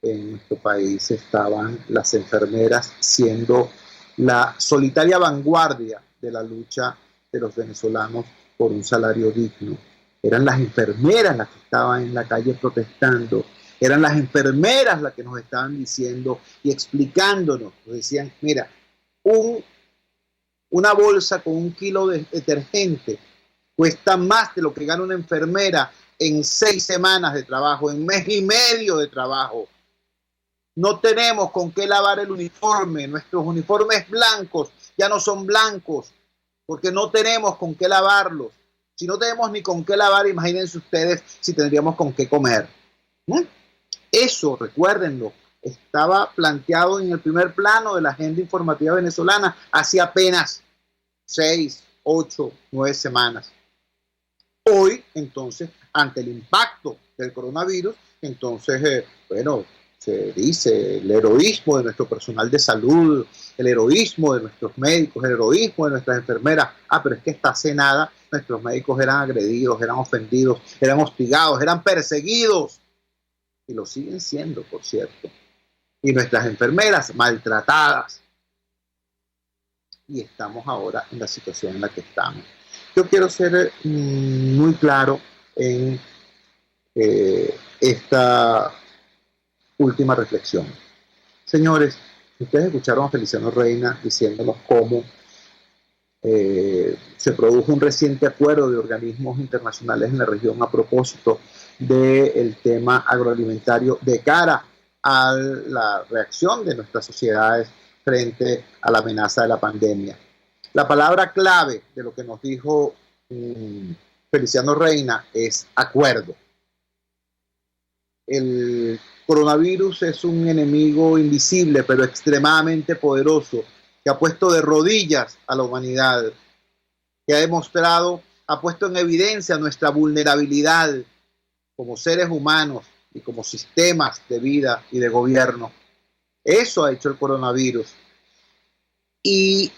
en nuestro país estaban las enfermeras siendo la solitaria vanguardia de la lucha de los venezolanos por un salario digno. Eran las enfermeras las que estaban en la calle protestando, eran las enfermeras las que nos estaban diciendo y explicándonos, nos decían, mira, una bolsa con 1 kilo de detergente cuesta más de lo que gana una enfermera en 6 semanas de trabajo, en 1 mes y medio de trabajo. No tenemos con qué lavar el uniforme. Nuestros uniformes blancos ya no son blancos porque no tenemos con qué lavarlos. Si no tenemos ni con qué lavar, imagínense ustedes si tendríamos con qué comer. Eso, recuérdenlo, estaba planteado en el primer plano de la agenda informativa venezolana hace apenas 6, 8, 9 semanas. Hoy, entonces, ante el impacto del coronavirus, entonces, se dice el heroísmo de nuestro personal de salud, el heroísmo de nuestros médicos, el heroísmo de nuestras enfermeras. Pero es que hasta hace nada nuestros médicos eran agredidos, eran ofendidos, eran hostigados, eran perseguidos. Y lo siguen siendo, por cierto. Y nuestras enfermeras maltratadas. Y estamos ahora en la situación en la que estamos. Yo quiero ser muy claro en esta última reflexión. Señores, ustedes escucharon a Feliciano Reina diciéndonos cómo se produjo un reciente acuerdo de organismos internacionales en la región a propósito del tema agroalimentario de cara a la reacción de nuestras sociedades frente a la amenaza de la pandemia. La palabra clave de lo que nos dijo Feliciano Reina es acuerdo. El coronavirus es un enemigo invisible, pero extremadamente poderoso, que ha puesto de rodillas a la humanidad, que ha puesto en evidencia nuestra vulnerabilidad como seres humanos y como sistemas de vida y de gobierno. Eso ha hecho el coronavirus. Y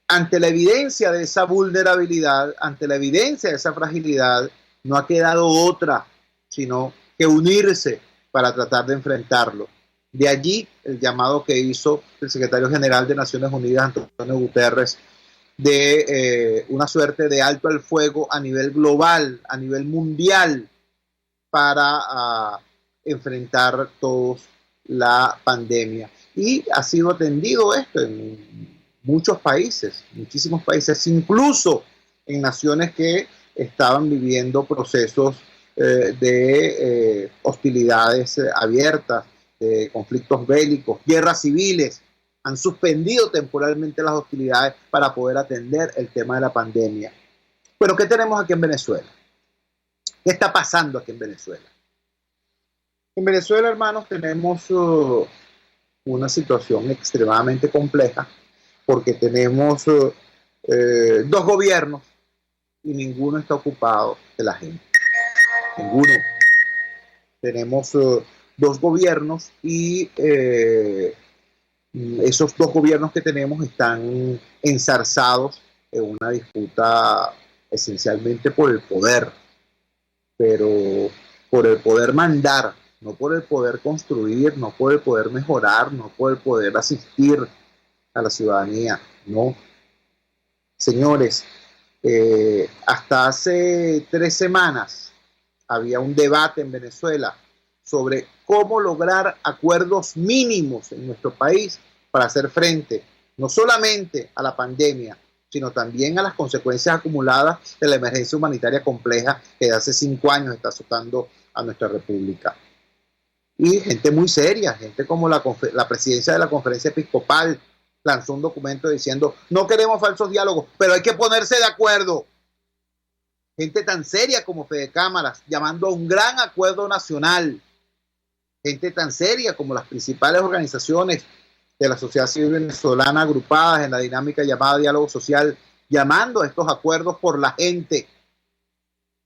ante la evidencia de esa vulnerabilidad, ante la evidencia de esa fragilidad, no ha quedado otra sino que unirse para tratar de enfrentarlo. De allí el llamado que hizo el secretario general de Naciones Unidas, Antonio Guterres, de una suerte de alto al fuego a nivel global, a nivel mundial, para enfrentar todos la pandemia. Y ha sido atendido esto en muchos países, muchísimos países, incluso en naciones que estaban viviendo procesos de hostilidades abiertas, de conflictos bélicos, guerras civiles. Han suspendido temporalmente las hostilidades para poder atender el tema de la pandemia. Pero ¿qué tenemos aquí en Venezuela? ¿Qué está pasando aquí en Venezuela? En Venezuela, hermanos, tenemos una situación extremadamente compleja porque tenemos 2 gobiernos y ninguno está ocupado de la gente. Ninguno. Tenemos 2 gobiernos y esos 2 gobiernos que tenemos están enzarzados en una disputa esencialmente por el poder, pero por el poder mandar, no por el poder construir, no por el poder mejorar, no por el poder asistir a la ciudadanía, no. Señores, hasta hace 3 semanas había un debate en Venezuela sobre cómo lograr acuerdos mínimos en nuestro país para hacer frente no solamente a la pandemia, sino también a las consecuencias acumuladas de la emergencia humanitaria compleja que de hace 5 años está azotando a nuestra república. Y gente muy seria, gente como la presidencia de la Conferencia Episcopal lanzó un documento diciendo: no queremos falsos diálogos, pero hay que ponerse de acuerdo. Gente tan seria como Fede Cámaras llamando a un gran acuerdo nacional. Gente tan seria como las principales organizaciones de la sociedad civil venezolana agrupadas en la dinámica llamada diálogo social, llamando a estos acuerdos por la gente.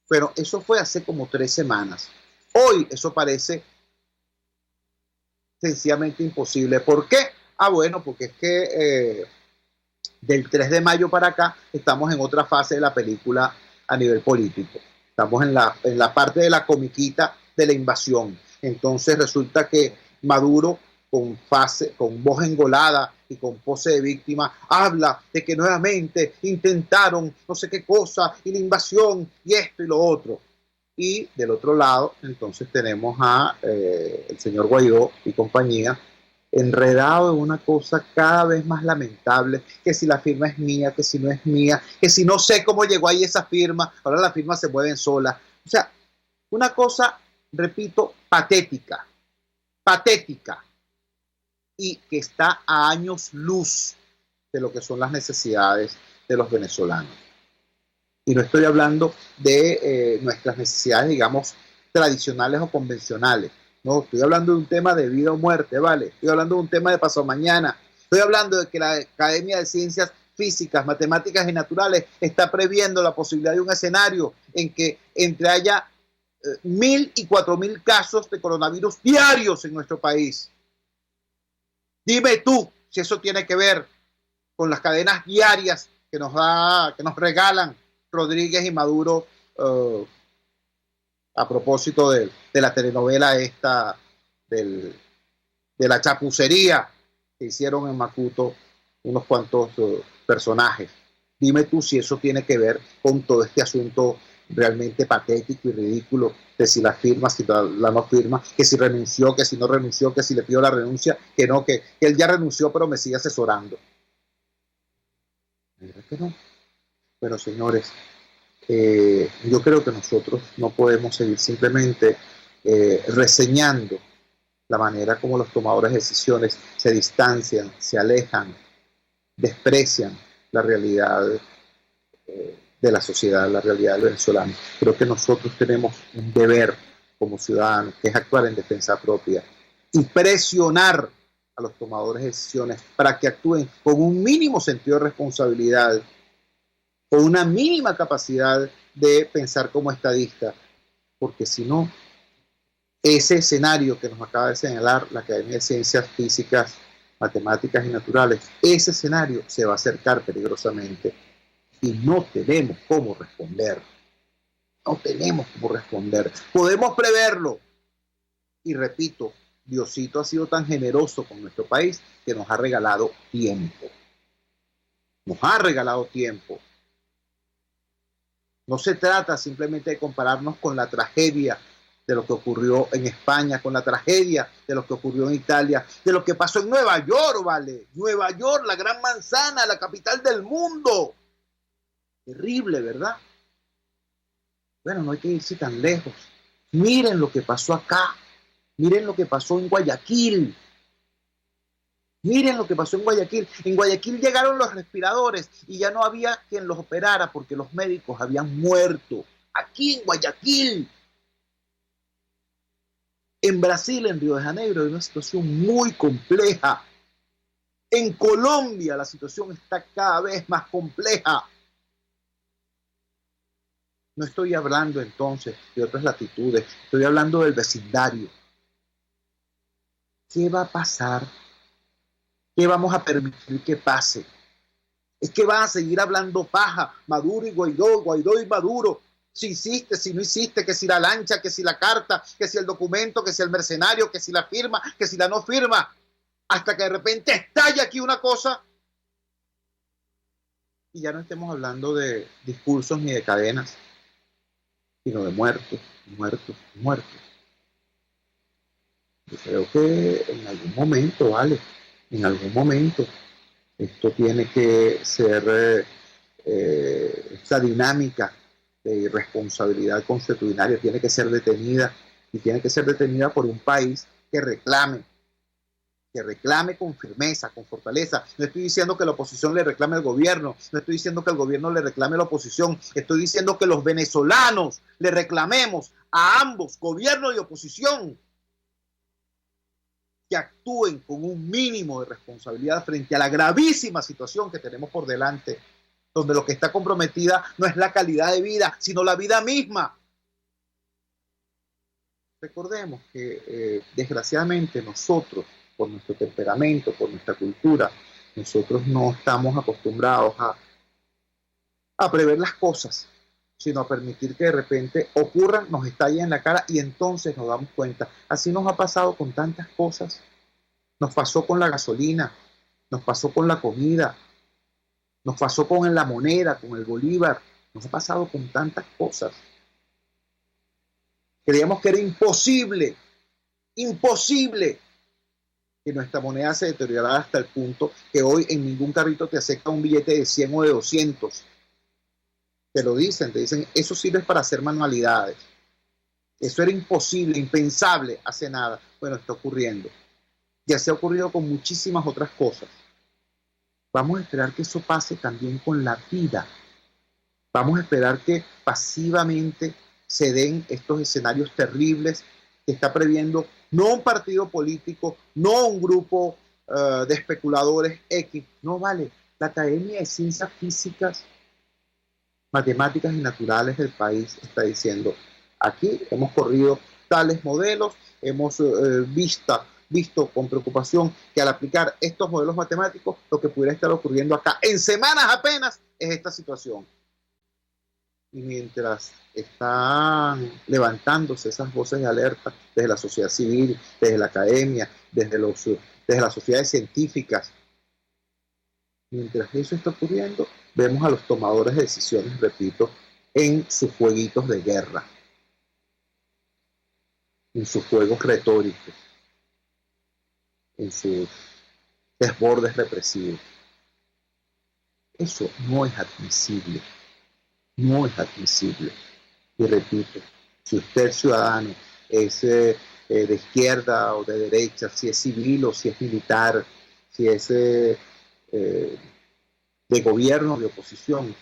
Pero eso fue hace como 3 semanas. Hoy eso parece sencillamente imposible. ¿Por qué? Bueno, porque es que del 3 de mayo para acá estamos en otra fase de la película a nivel político. Estamos en la parte de la comiquita de la invasión. Entonces resulta que Maduro, con voz engolada y con pose de víctima, habla de que nuevamente intentaron no sé qué cosa y la invasión y esto y lo otro. Y del otro lado, entonces tenemos a el señor Guaidó y compañía enredado en una cosa cada vez más lamentable, que si la firma es mía, que si no es mía, que si no sé cómo llegó ahí esa firma, ahora las firmas se mueven solas. O sea, una cosa, repito, patética, y que está a años luz de lo que son las necesidades de los venezolanos. Y no estoy hablando de nuestras necesidades, digamos, tradicionales o convencionales. No, estoy hablando de un tema de vida o muerte, ¿vale? Estoy hablando de un tema de pasado mañana. Estoy hablando de que la Academia de Ciencias Físicas, Matemáticas y Naturales está previendo la posibilidad de un escenario en que haya 1.000 y 4.000 casos de coronavirus diarios en nuestro país. Dime tú si eso tiene que ver con las cadenas diarias que nos regalan Rodríguez y Maduro a propósito de la telenovela esta de la chapucería que hicieron en Macuto unos cuantos personajes. Dime tú si eso tiene que ver con todo este asunto realmente patético y ridículo de si la firma, si la no firma, que si renunció, que si no renunció, que si le pidió la renuncia, que no, que él ya renunció pero me sigue asesorando. ¿Verdad que no? Bueno, señores, yo creo que nosotros no podemos seguir simplemente reseñando la manera como los tomadores de decisiones se distancian, se alejan, desprecian la realidad de la sociedad, la realidad del venezolano. Creo que nosotros tenemos un deber como ciudadanos, que es actuar en defensa propia y presionar a los tomadores de decisiones para que actúen con un mínimo sentido de responsabilidad, con una mínima capacidad de pensar como estadista, porque si no, ese escenario que nos acaba de señalar la Academia de Ciencias Físicas, Matemáticas y Naturales, ese escenario se va a acercar peligrosamente y no tenemos cómo responder. No tenemos cómo responder. Podemos preverlo. Y repito, Diosito ha sido tan generoso con nuestro país que nos ha regalado tiempo. Nos ha regalado tiempo. No se trata simplemente de compararnos con la tragedia de lo que ocurrió en España, con la tragedia de lo que ocurrió en Italia, de lo que pasó en Nueva York, ¿vale? Nueva York, la gran manzana, la capital del mundo. Terrible, ¿verdad? Bueno, no hay que irse tan lejos. Miren lo que pasó acá. Miren lo que pasó en Guayaquil. Miren lo que pasó en Guayaquil. En Guayaquil llegaron los respiradores y ya no había quien los operara porque los médicos habían muerto. Aquí en Guayaquil. En Brasil, en Río de Janeiro, hay una situación muy compleja. En Colombia la situación está cada vez más compleja. No estoy hablando entonces de otras latitudes, estoy hablando del vecindario. ¿Qué va a pasar? ¿Qué vamos a permitir que pase? Es que van a seguir hablando paja, Maduro y Guaidó, Guaidó y Maduro. Si hiciste, si no hiciste, que si la lancha, que si la carta, que si el documento, que si el mercenario, que si la firma, que si la no firma. Hasta que de repente estalla aquí una cosa Y ya no estemos hablando de discursos ni de cadenas, sino de muertos, muertos, muertos. Yo creo que en algún momento, ¿vale? En algún momento esto tiene que ser, esta dinámica de irresponsabilidad consuetudinaria tiene que ser detenida, y tiene que ser detenida por un país que reclame con firmeza, con fortaleza. No estoy diciendo que la oposición le reclame al gobierno, no estoy diciendo que el gobierno le reclame a la oposición, estoy diciendo que los venezolanos le reclamemos a ambos, gobierno y oposición, que actúen con un mínimo de responsabilidad frente a la gravísima situación que tenemos por delante, donde lo que está comprometida no es la calidad de vida, sino la vida misma. Recordemos que desgraciadamente nosotros, por nuestro temperamento, por nuestra cultura, nosotros no estamos acostumbrados a prever las cosas, sino a permitir que de repente ocurran, nos estallen en la cara y entonces nos damos cuenta. Así nos ha pasado con tantas cosas. Nos pasó con la gasolina, nos pasó con la comida, nos pasó con la moneda, con el bolívar, nos ha pasado con tantas cosas. Creíamos que era imposible que nuestra moneda se deteriorara hasta el punto que hoy en ningún carrito te acepta un billete de 100 o de 200. Te dicen, eso sirve para hacer manualidades. Eso era imposible, impensable hace nada. Bueno, está ocurriendo. Ya se ha ocurrido con muchísimas otras cosas. Vamos a esperar que eso pase también con la vida. Vamos a esperar que pasivamente se den estos escenarios terribles que está previendo no un partido político, no un grupo de especuladores X. No vale. La Academia de Ciencias Físicas, Matemáticas y Naturales del país está diciendo, aquí hemos corrido tales modelos, hemos visto con preocupación que al aplicar estos modelos matemáticos, lo que pudiera estar ocurriendo acá en semanas apenas es esta situación. Y mientras están levantándose esas voces de alerta desde la sociedad civil, desde la academia, desde las sociedades científicas, mientras eso está ocurriendo, vemos a los tomadores de decisiones, repito, en sus jueguitos de guerra, en sus juegos retóricos, en sus desbordes represivos. Eso no es admisible. No es admisible. Y repito, si usted ciudadano es de izquierda o de derecha, si es civil o si es militar, si es de gobierno o de oposición,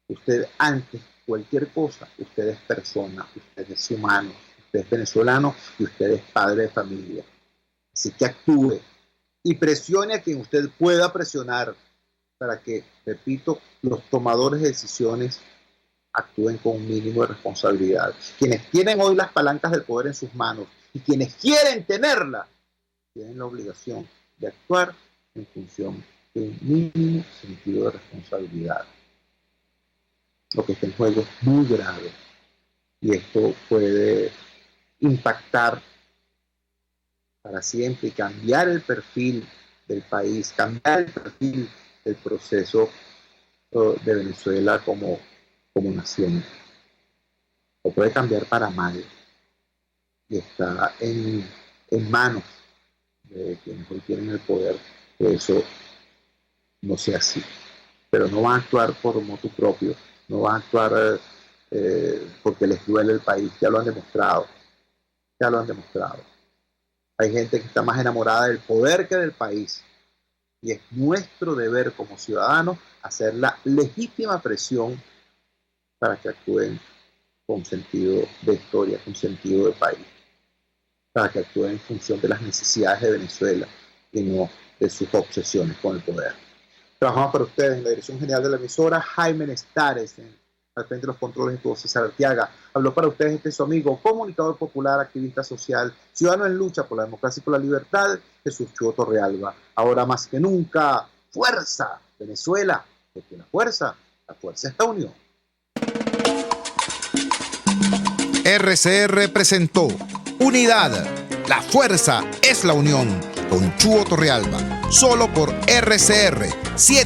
usted antes de cualquier cosa, usted es persona, usted es humano, usted es venezolano y usted es padre de familia. Así que actúe y presione a quien usted pueda presionar para que, repito, los tomadores de decisiones actúen con un mínimo de responsabilidad. Quienes tienen hoy las palancas del poder en sus manos y quienes quieren tenerla, tienen la obligación de actuar en función de un mínimo sentido de responsabilidad. Lo que está en juego es muy grave y esto puede impactar para siempre y cambiar el perfil del país, cambiar el perfil del proceso de Venezuela como nación. O puede cambiar para mal y está en manos de quienes hoy tienen el poder que eso no sea así. Pero no van a actuar por motu propio, no van a actuar porque les duele el país, ya lo han demostrado. Hay gente que está más enamorada del poder que del país y es nuestro deber como ciudadanos hacer la legítima presión para que actúen con sentido de historia, con sentido de país, para que actúen en función de las necesidades de Venezuela y no de sus obsesiones con el poder. Trabajamos para ustedes en la dirección general de la emisora, Jaime Nestares, al frente de los controles estuvo César Arteaga. Habló para ustedes su amigo, comunicador popular, activista social, ciudadano en lucha por la democracia y por la libertad, Jesús Chuo Torrealba. Ahora más que nunca, fuerza, Venezuela, porque la fuerza es la unión. RCR presentó Unidad, la fuerza es la unión, con Chuo Torrealba, solo por RCR 7.